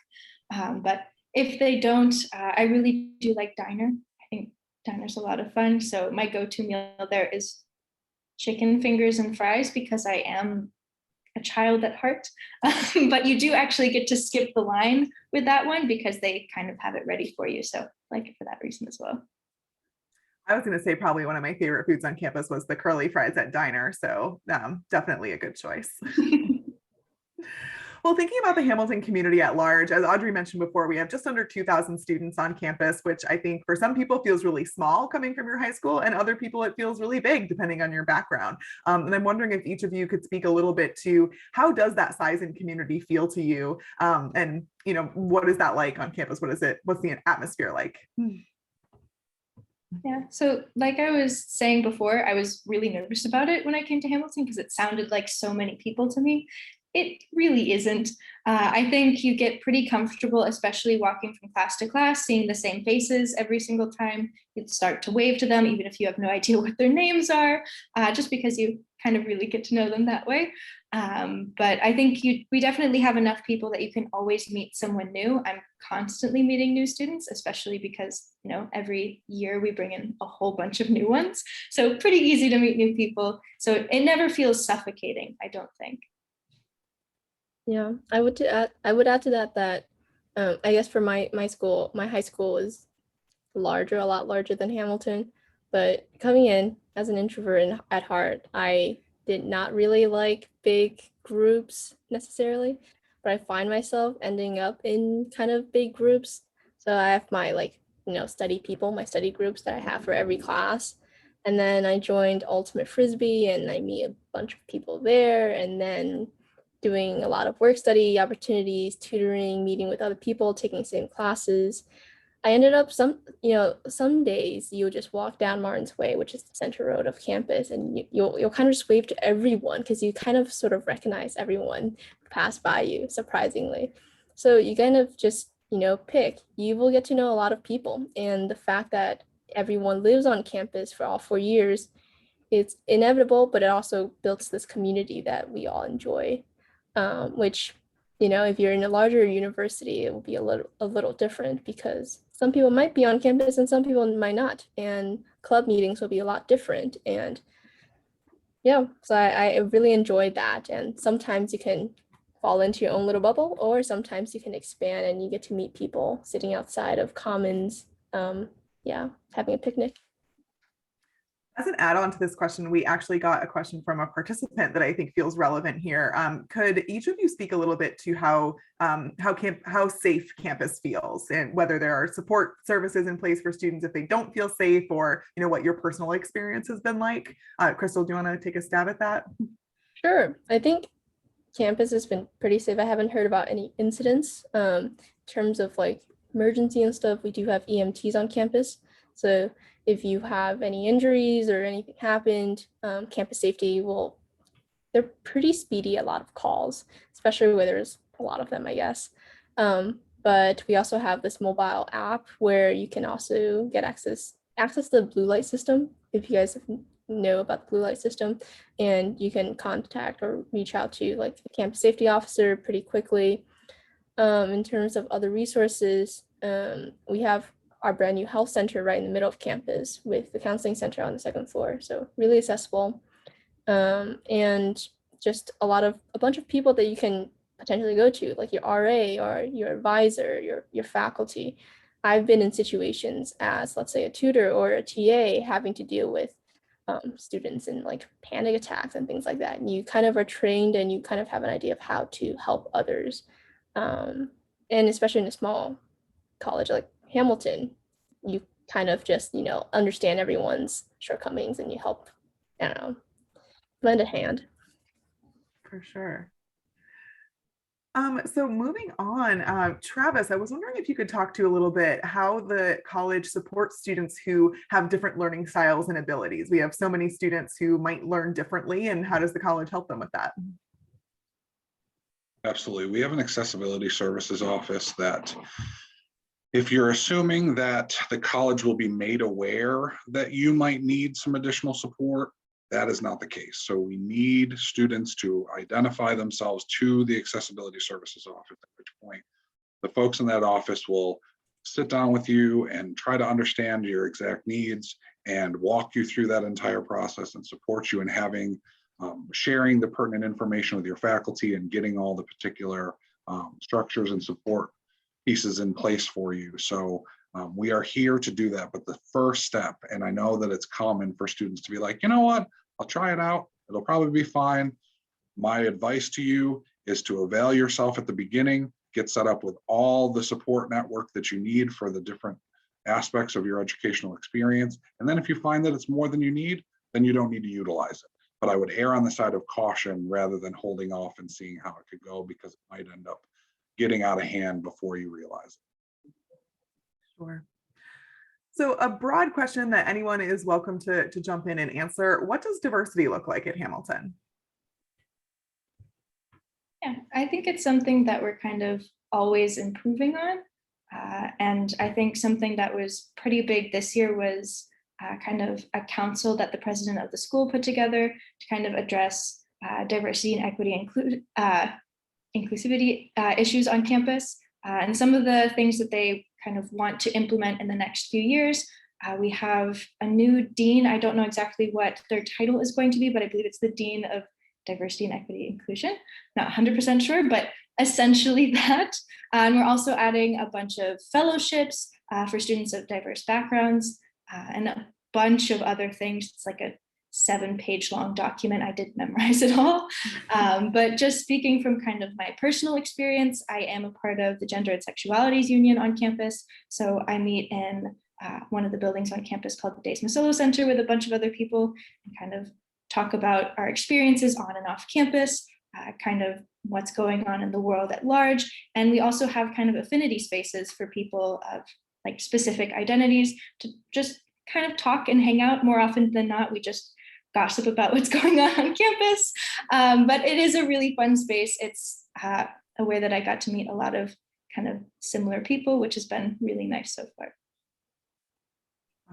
But if they don't, I really do like Diner. I think Diner's a lot of fun. So my go-to meal there is chicken fingers and fries, because I am a child at heart. But you do actually get to skip the line with that one because they kind of have it ready for you. So I like it for that reason as well. I was going to say probably one of my favorite foods on campus was the curly fries at Diner. So definitely a good choice. Well, thinking about the Hamilton community at large, as Audrey mentioned before, we have just under 2,000 students on campus, which I think for some people feels really small coming from your high school, and other people it feels really big depending on your background. And I'm wondering if each of you could speak a little bit to how does that size and community feel to you? And what is that like on campus? What's the atmosphere like? Yeah, so like I was saying before, I was really nervous about it when I came to Hamilton because it sounded like so many people to me. It really isn't. I think you get pretty comfortable, especially walking from class to class, seeing the same faces every single time. You start to wave to them, even if you have no idea what their names are, just because you kind of really get to know them that way. But I think we definitely have enough people that you can always meet someone new. I'm constantly meeting new students, especially because every year we bring in a whole bunch of new ones. So pretty easy to meet new people. So it never feels suffocating, I don't think. Yeah, I would add to that I guess for my school, my high school is a lot larger than Hamilton. But coming in as an introvert at heart, I did not really like big groups necessarily, but I find myself ending up in kind of big groups. So I have my study people, my study groups that I have for every class. And then I joined Ultimate Frisbee and I meet a bunch of people there, and then doing a lot of work study opportunities, tutoring, meeting with other people, taking the same classes. I ended up some days you'll just walk down Martin's Way, which is the center road of campus, and you'll kind of just wave to everyone because you kind of sort of recognize everyone pass by you, surprisingly. So you kind of just, pick. You will get to know a lot of people, and the fact that everyone lives on campus for all 4 years, it's inevitable, but it also builds this community that we all enjoy. Which, if you're in a larger university, it will be a little different because some people might be on campus and some people might not, and club meetings will be a lot different. And yeah, so I really enjoyed that. And sometimes you can fall into your own little bubble, or sometimes you can expand and you get to meet people sitting outside of Commons, having a picnic. As an add-on to this question, we actually got a question from a participant that I think feels relevant here. Could each of you speak a little bit to how safe campus feels, and whether there are support services in place for students if they don't feel safe, or what your personal experience has been like? Crystal, do you want to take a stab at that? Sure. I think campus has been pretty safe. I haven't heard about any incidents. In terms of emergency and stuff, we do have EMTs on campus. So if you have any injuries or anything happened, campus safety they're pretty speedy, a lot of calls, especially where there's a lot of them, I guess. But we also have this mobile app where you can also get access to the blue light system, if you guys know about the blue light system, and you can contact or reach out to the campus safety officer pretty quickly. In terms of other resources, we have our brand new health center right in the middle of campus with the counseling center on the second floor. So really accessible. And just a bunch of people that you can potentially go to, like your RA or your advisor, your faculty. I've been in situations as, let's say, a tutor or a TA having to deal with students in like panic attacks and things like that. And you kind of are trained and you kind of have an idea of how to help others. And especially in a small college like Hamilton, you kind of just, understand everyone's shortcomings and you help, I don't know, lend a hand. For sure. So moving on, Travis, I was wondering if you could talk to a little bit how the college supports students who have different learning styles and abilities. We have so many students who might learn differently, and how does the college help them with that? Absolutely. We have an accessibility services office that if you're assuming that the college will be made aware that you might need some additional support, that is not the case. So we need students to identify themselves to the accessibility services office, at which point the folks in that office will sit down with you and try to understand your exact needs and walk you through that entire process and support you in having sharing the pertinent information with your faculty and getting all the particular structures and support pieces in place for you. So we are here to do that. But the first step, and I know that it's common for students to be like, you know what, I'll try it out. It'll probably be fine. My advice to you is to avail yourself at the beginning, get set up with all the support network that you need for the different aspects of your educational experience. And then if you find that it's more than you need, then you don't need to utilize it. But I would err on the side of caution rather than holding off and seeing how it could go, because it might end up getting out of hand before you realize it. Sure. So a broad question that anyone is welcome to jump in and answer. What does diversity look like at Hamilton? Yeah, I think it's something that we're kind of always improving on. And I think something that was pretty big this year was kind of a council that the president of the school put together to kind of address diversity and equity inclusivity issues on campus. And some of the things that they kind of want to implement in the next few years. We have a new dean. I don't know exactly what their title is going to be, but I believe it's the Dean of Diversity and Equity Inclusion. Not 100% sure, but essentially that. And we're also adding a bunch of fellowships for students of diverse backgrounds and a bunch of other things. It's like a 7-page long document. I didn't memorize it all. But just speaking from kind of my personal experience, I am a part of the Gender and Sexualities Union on campus. So I meet in one of the buildings on campus called the Days Masillo Center with a bunch of other people and kind of talk about our experiences on and off campus, kind of what's going on in the world at large. And we also have kind of affinity spaces for people of like specific identities to just kind of talk and hang out. More often than not, we just gossip about what's going on campus. But it is a really fun space. It's a way that I got to meet a lot of kind of similar people, which has been really nice so far.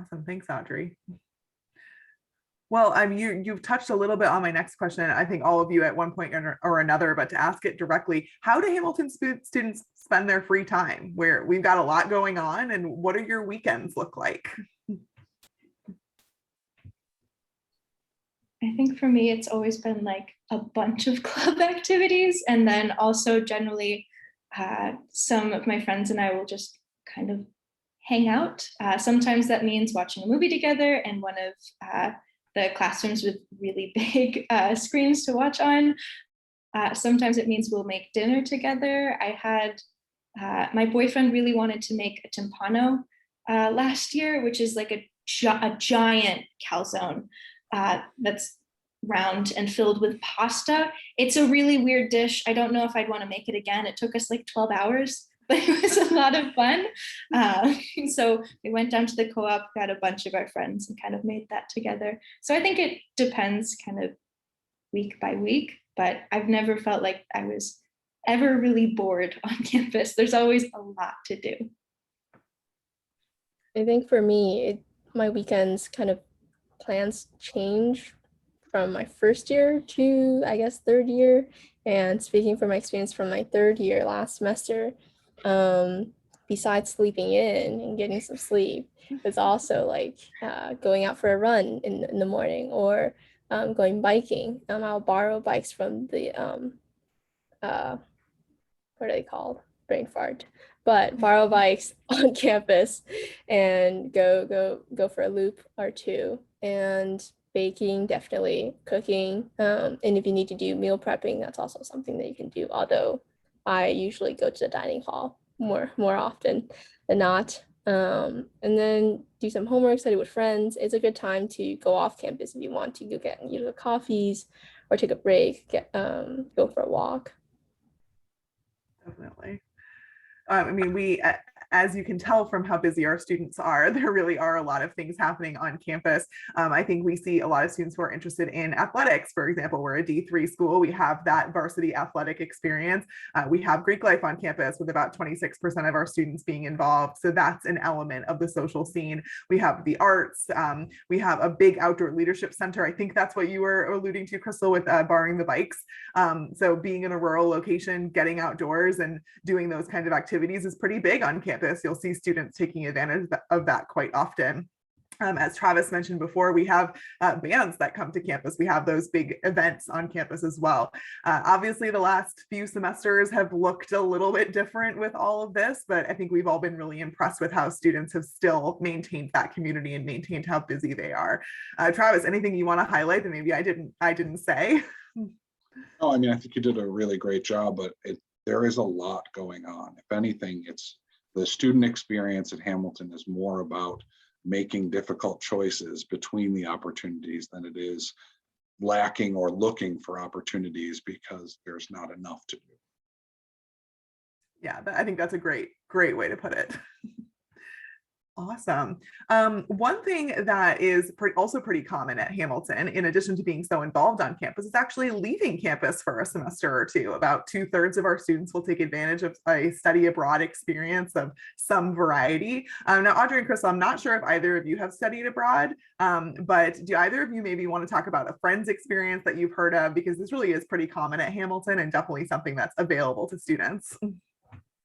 Awesome. Thanks, Audrey. Well, you've touched a little bit on my next question. I think all of you at one point or another, but to ask it directly, how do Hamilton students spend their free time? Where we've got a lot going on, and what do your weekends look like? I think for me, it's always been like a bunch of club activities. And then also generally, some of my friends and I will just kind of hang out. Sometimes that means watching a movie together in one of the classrooms with really big screens to watch on. Sometimes it means we'll make dinner together. I had, my boyfriend really wanted to make a timpano last year, which is like a giant calzone. That's round and filled with pasta. It's a really weird dish. I don't know if I'd want to make it again. It took us like 12 hours, but it was a lot of fun. So we went down to the co-op, got a bunch of our friends and kind of made that together. So I think it depends kind of week by week, but I've never felt like I was ever really bored on campus. There's always a lot to do. I think for me, my weekends kind of plans change from my first year to, I guess, third year. And speaking from my experience from my third year last semester, besides sleeping in and getting some sleep, it's also like going out for a run in the morning or going biking. I'll borrow bikes from the, what are they called? Brain fart. But borrow bikes on campus and go for a loop or two. And baking, definitely cooking. And if you need to do meal prepping, that's also something that you can do. Although I usually go to the dining hall more often than not. And then do some homework, study with friends. It's a good time to go off campus if you want to go get either coffees or take a break, go for a walk. Definitely. I mean, as you can tell from how busy our students are, there really are a lot of things happening on campus. I think we see a lot of students who are interested in athletics. For example, we're a D3 school. We have that varsity athletic experience. We have Greek life on campus with about 26% of our students being involved. So that's an element of the social scene. We have the arts. We have a big outdoor leadership center. I think that's what you were alluding to, Crystal, with borrowing the bikes. So being in a rural location, getting outdoors and doing those kinds of activities is pretty big on campus. You'll see students taking advantage of that quite often. As Travis mentioned before, we have bands that come to campus. We have those big events on campus as well. Obviously, the last few semesters have looked a little bit different with all of this, but I think we've all been really impressed with how students have still maintained that community and maintained how busy they are. Travis, anything you want to highlight that maybe I didn't say? Oh, I mean, I think you did a really great job, but there is a lot going on. If anything, it's the student experience at Hamilton is more about making difficult choices between the opportunities than it is lacking or looking for opportunities because there's not enough to do. Yeah, I think that's a great way to put it. Awesome. One thing that is also pretty common at Hamilton, in addition to being so involved on campus, is actually leaving campus for a semester or two. About 2/3 of our students will take advantage of a study abroad experience of some variety. Now, Audrey and Crystal, I'm not sure if either of you have studied abroad, but do either of you maybe want to talk about a friend's experience that you've heard of? Because this really is pretty common at Hamilton and definitely something that's available to students.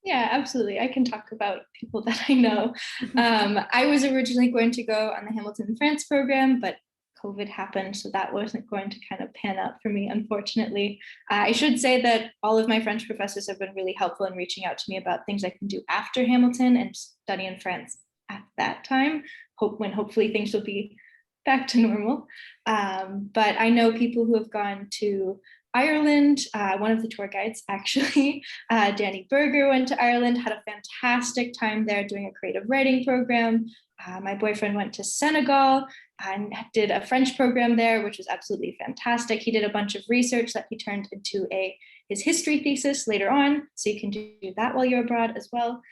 Yeah, absolutely. I can talk about people that I know. I was originally going to go on the Hamilton France program, but COVID happened, so that wasn't going to kind of pan out for me, unfortunately. I should say that all of my French professors have been really helpful in reaching out to me about things I can do after Hamilton and study in France at that time, when hopefully things will be back to normal. But I know people who have gone to Ireland. One of the tour guides, actually, Danny Berger, went to Ireland, had a fantastic time there doing a creative writing program. My boyfriend went to Senegal and did a French program there, which was absolutely fantastic. He did a bunch of research that he turned into his history thesis later on. So you can do that while you're abroad as well.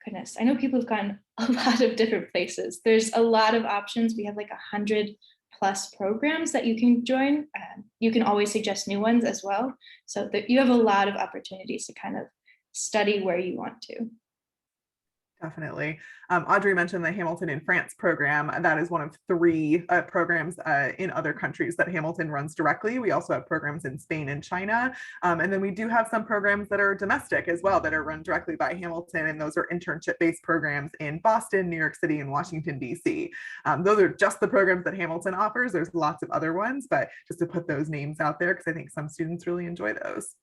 Goodness, I know people have gone a lot of different places. There's a lot of options. We have like 100+ programs that you can join. You can always suggest new ones as well. So that you have a lot of opportunities to kind of study where you want to. Definitely. Audrey mentioned the Hamilton in France program. That is one of 3 programs in other countries that Hamilton runs directly. We also have programs in Spain and China. And then we do have some programs that are domestic as well that are run directly by Hamilton. And those are internship-based programs in Boston, New York City, and Washington, D.C. Those are just the programs that Hamilton offers. There's lots of other ones, but just to put those names out there, because I think some students really enjoy those.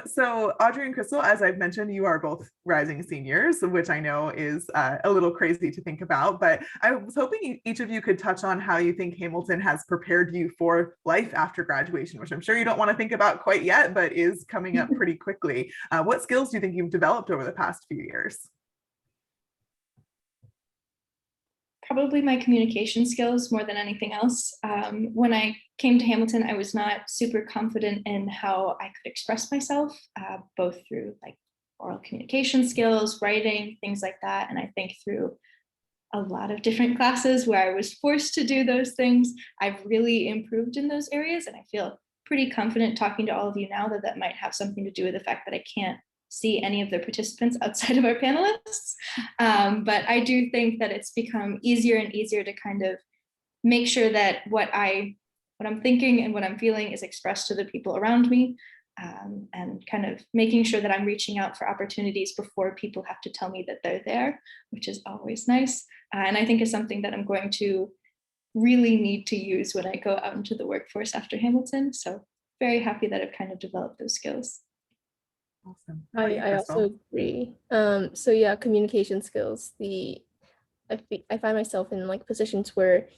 So Audrey and Crystal, as I've mentioned, you are both rising seniors, which I know is a little crazy to think about, but I was hoping each of you could touch on how you think Hamilton has prepared you for life after graduation, which I'm sure you don't want to think about quite yet, but is coming up pretty quickly. What skills do you think you've developed over the past few years? Probably my communication skills more than anything else. When I came to Hamilton, I was not super confident in how I could express myself, both through like oral communication skills, writing, things like that. And I think through a lot of different classes where I was forced to do those things, I've really improved in those areas. And I feel pretty confident talking to all of you now that might have something to do with the fact that I can't see any of the participants outside of our panelists. But I do think that it's become easier and easier to kind of make sure that what I'm thinking and what I'm feeling is expressed to the people around me, and kind of making sure that I'm reaching out for opportunities before people have to tell me that they're there, which is always nice. And I think is something that I'm going to really need to use when I go out into the workforce after Hamilton. So very happy that I've kind of developed those skills. Awesome. I also agree. So yeah, communication skills. I find myself in like positions where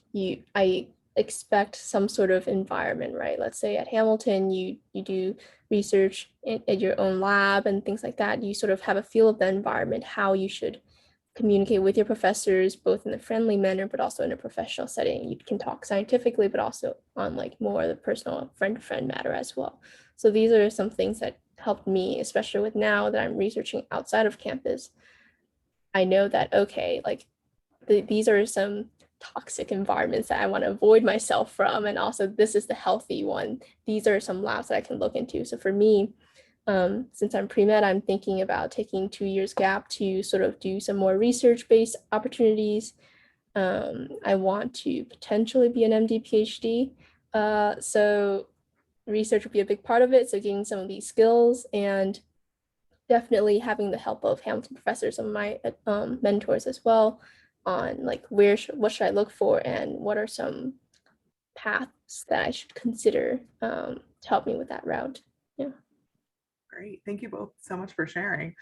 I expect some sort of environment, right? Let's say at Hamilton, you do research at your own lab and things like that. You sort of have a feel of the environment, how you should communicate with your professors, both in a friendly manner, but also in a professional setting. You can talk scientifically, but also on like more the personal friend-to-friend matter as well. So these are some things that helped me, especially with now that I'm researching outside of campus. I know that, okay, like these are some toxic environments that I want to avoid myself from. And also this is the healthy one. These are some labs that I can look into. So for me, since I'm pre-med, I'm thinking about taking 2 years gap to sort of do some more research-based opportunities. I want to potentially be an MD PhD. So research would be a big part of it. So getting some of these skills and definitely having the help of Hamilton professors and my mentors as well on like what should I look for and what are some paths that I should consider to help me with that route. Yeah. Great. Thank you both so much for sharing.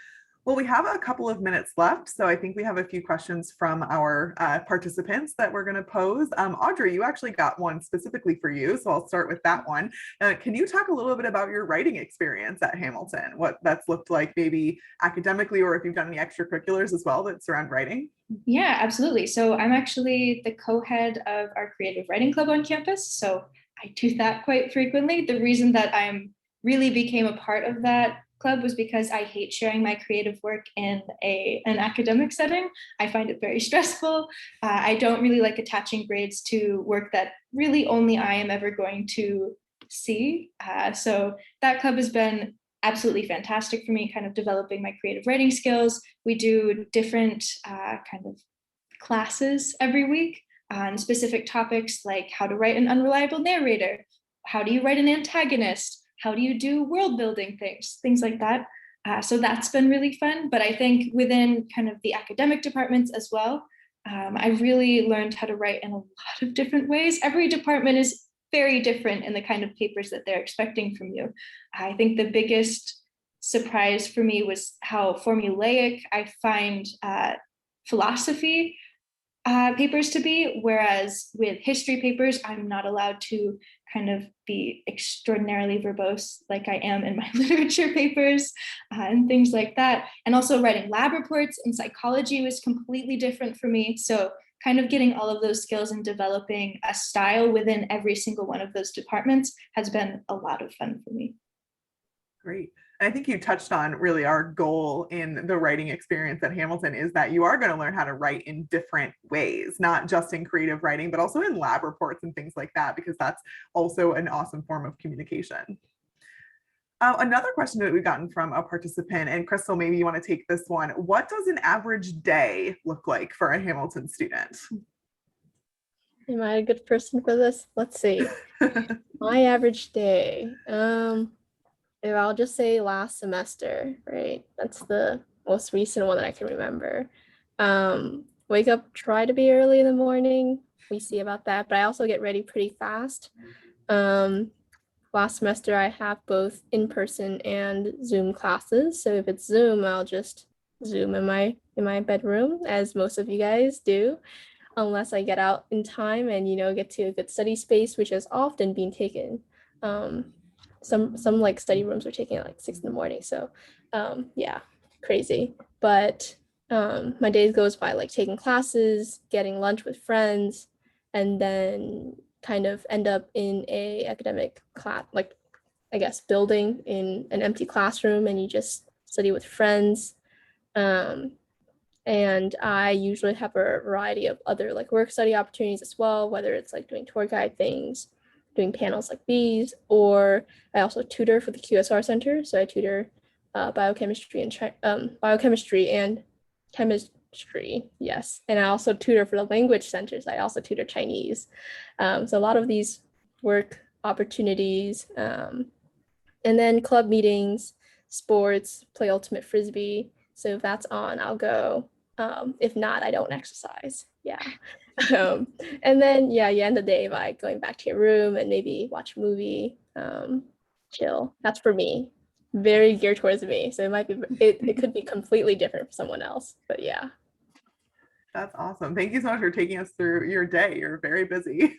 Well, we have a couple of minutes left, so I think we have a few questions from our participants that we're going to pose. Audrey, you actually got one specifically for you, so I'll start with that one. Can you talk a little bit about your writing experience at Hamilton, what that's looked like maybe academically, or if you've done any extracurriculars as well that surround writing? Yeah, absolutely. So I'm actually the co-head of our creative writing club on campus. So I do that quite frequently. The reason that I'm really became a part of that club was because I hate sharing my creative work in an academic setting. I find it very stressful. I don't really like attaching grades to work that really only I am ever going to see. So that club has been absolutely fantastic for me, kind of developing my creative writing skills. We do different kind of classes every week on specific topics like how to write an unreliable narrator, how do you write an antagonist, how do you do world building things like that. So that's been really fun. But I think within kind of the academic departments as well, I really learned how to write in a lot of different ways. Every department is very different in the kind of papers that they're expecting from you. I think the biggest surprise for me was how formulaic I find philosophy papers to be, whereas with history papers, I'm not allowed to kind of be extraordinarily verbose like I am in my literature papers and things like that. And also writing lab reports in psychology was completely different for me. So kind of getting all of those skills and developing a style within every single one of those departments has been a lot of fun for me. Great. And I think you touched on really our goal in the writing experience at Hamilton is that you are going to learn how to write in different ways, not just in creative writing, but also in lab reports and things like that, because that's also an awesome form of communication. Another question that we've gotten from a participant, and Crystal, maybe you want to take this one. What does an average day look like for a Hamilton student? Am I a good person for this? Let's see. My average day. I'll just say last semester, right? That's the most recent one that I can remember. Wake up, try to be early in the morning. We see about that, but I also get ready pretty fast. Last semester I have both in-person and Zoom classes. So if it's Zoom, I'll just Zoom in my bedroom, as most of you guys do, unless I get out in time and get to a good study space, which has often been taken. Some like study rooms are taking at like 6 a.m. So yeah, crazy. But my days goes by like taking classes, getting lunch with friends, and then kind of end up in a academic class, like I guess building in an empty classroom, and you just study with friends. And I usually have a variety of other like work study opportunities as well, whether it's like doing tour guide things, doing panels like these, or I also tutor for the QSR Center. So I tutor biochemistry and chemistry, yes. And I also tutor for the language centers. I also tutor Chinese. So a lot of these work opportunities, and then club meetings, sports, play ultimate frisbee. So if that's on, I'll go. If not, I don't exercise. Yeah. And then you end the day by going back to your room and maybe watch a movie, chill. That's for me. Very geared towards me. So it could be completely different for someone else. But yeah. That's awesome. Thank you so much for taking us through your day. You're very busy.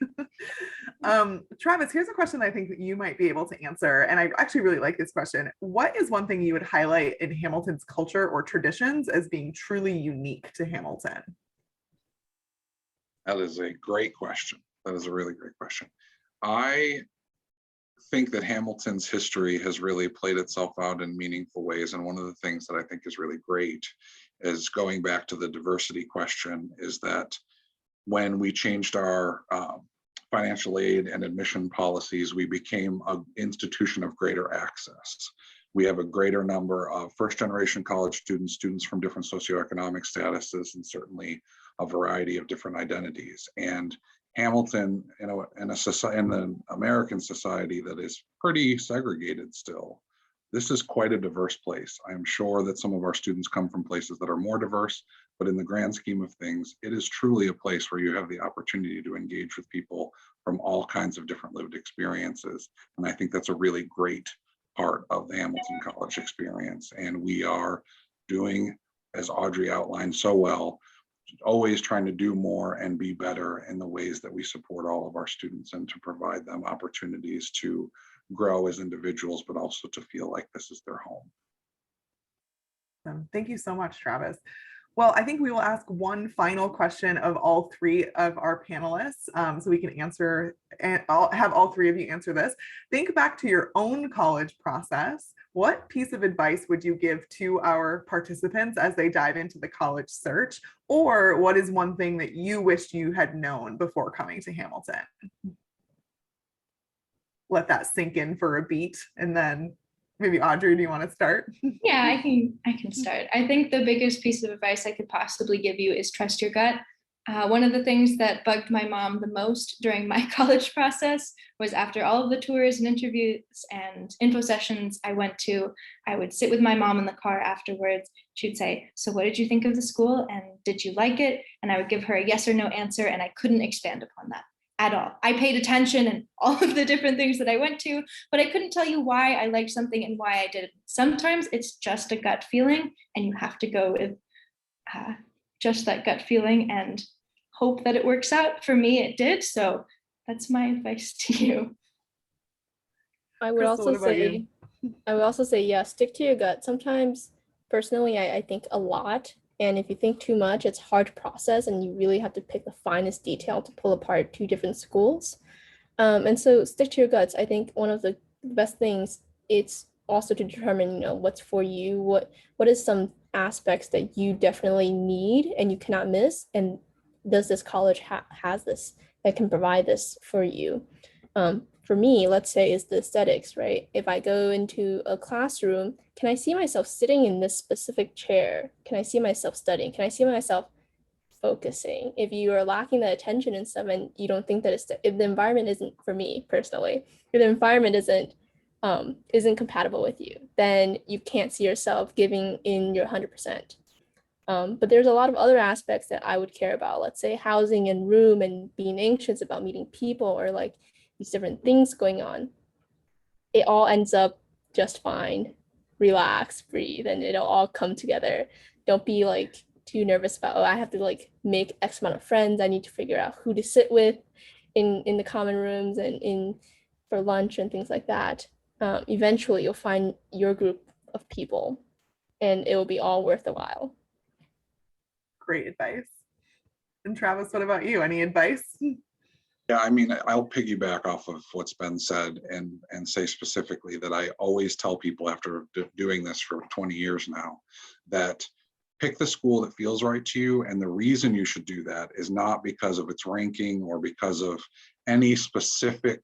Travis, here's a question I think that you might be able to answer. And I actually really like this question. What is one thing you would highlight in Hamilton's culture or traditions as being truly unique to Hamilton? That is a great question. That is a really great question. I think that Hamilton's history has really played itself out in meaningful ways. And one of the things that I think is really great is going back to the diversity question, is that when we changed our financial aid and admission policies, we became an institution of greater access. We have a greater number of first-generation college students, students from different socioeconomic statuses, and certainly a variety of different identities. And Hamilton, in the American society that is pretty segregated still, this is quite a diverse place. I'm sure that some of our students come from places that are more diverse, but in the grand scheme of things, it is truly a place where you have the opportunity to engage with people from all kinds of different lived experiences. And I think that's a really great part of the Hamilton College experience. And we are doing, as Audrey outlined so well, always trying to do more and be better in the ways that we support all of our students and to provide them opportunities to grow as individuals, but also to feel like this is their home. Thank you so much, Travis. Well, I think we will ask one final question of all three of our panelists, so we can answer, and I'll have all three of you answer this. Think back to your own college process. What piece of advice would you give to our participants as they dive into the college search? Or what is one thing that you wished you had known before coming to Hamilton? Let that sink in for a beat, and then maybe Audrey, do you want to start? Yeah, I can start. I think the biggest piece of advice I could possibly give you is trust your gut. One of the things that bugged my mom the most during my college process was after all of the tours and interviews and info sessions I went to, I would sit with my mom in the car afterwards. She'd say, "So what did you think of the school? And did you like it?" And I would give her a yes or no answer, and I couldn't expand upon that at all. I paid attention and all of the different things that I went to, but I couldn't tell you why I liked something and why I didn't. Sometimes it's just a gut feeling, and you have to go with just that gut feeling and hope that it works out. For me, it did. So that's my advice to you. I would Crystal, what also about you? say, yeah, stick to your gut. Sometimes, personally, I think a lot. And if you think too much, it's hard to process, and you really have to pick the finest detail to pull apart two different schools. And so stick to your guts. I think one of the best things, it's also to determine, what's for you, what is some aspects that you definitely need and you cannot miss, and does this college has this that can provide this for you. For me, let's say, is the aesthetics, right? If I go into a classroom, can I see myself sitting in this specific chair? Can I see myself studying? Can I see myself focusing? If you are lacking that attention and stuff, and you don't think that if the environment isn't, for me personally, if the environment isn't compatible with you, then you can't see yourself giving in your 100%. But there's a lot of other aspects that I would care about, let's say housing and room and being anxious about meeting people, or like these different things going on. It all ends up just fine. Relax, breathe, and it'll all come together. Don't be like too nervous about, I have to like make X amount of friends. I need to figure out who to sit with in the common rooms and in for lunch and things like that. Eventually you'll find your group of people, and it will be all worth the while. Great advice. And Travis, what about you? Any advice? Yeah, I mean, I'll piggyback off of what's been said and say specifically that I always tell people after doing this for 20 years now, that pick the school that feels right to you. And the reason you should do that is not because of its ranking or because of any specific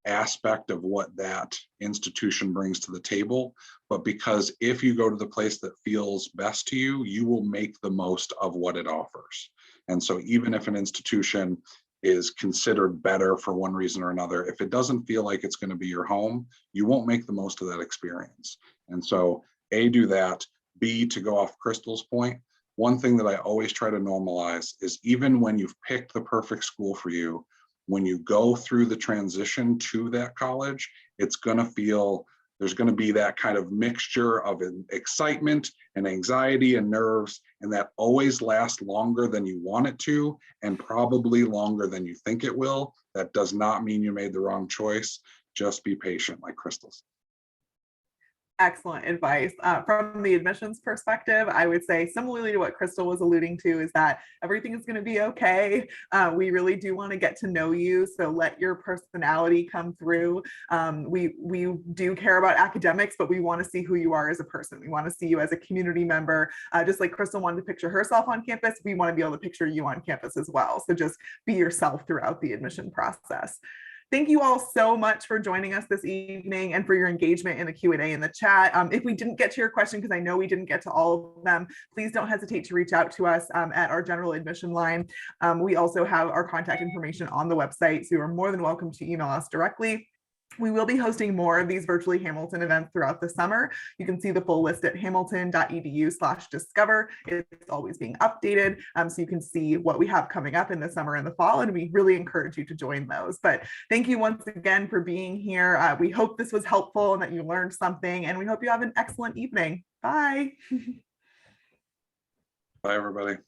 aspect of what that institution brings to the table, but because if you go to the place that feels best to you, you will make the most of what it offers. And so even if an institution is considered better for one reason or another, if it doesn't feel like it's going to be your home, you won't make the most of that experience. And so A, do that. B, to go off Crystal's point, one thing that I always try to normalize is even when you've picked the perfect school for you, when you go through the transition to that college, it's going to feel There's going to be that kind of mixture of excitement and anxiety and nerves, and that always lasts longer than you want it to, and probably longer than you think it will. That does not mean you made the wrong choice. Just be patient, like Crystal said. Excellent advice. From the admissions perspective, I would say similarly to what Crystal was alluding to, is that everything is going to be okay. We really do want to get to know you, so let your personality come through. We do care about academics, but we want to see who you are as a person. We want to see you as a community member. Just like Crystal wanted to picture herself on campus, we want to be able to picture you on campus as well. So just be yourself throughout the admission process. Thank you all so much for joining us this evening and for your engagement in the Q&A in the chat. If we didn't get to your question, because I know we didn't get to all of them, please don't hesitate to reach out to us at our general admission line. We also have our contact information on the website, so you're more than welcome to email us directly. We will be hosting more of these virtually Hamilton events throughout the summer. You can see the full list at hamilton.edu/discover. It's always being updated, so you can see what we have coming up in the summer and the fall, and we really encourage you to join those. But thank you once again for being here. We hope this was helpful and that you learned something, and we hope you have an excellent evening. Bye. Bye, everybody.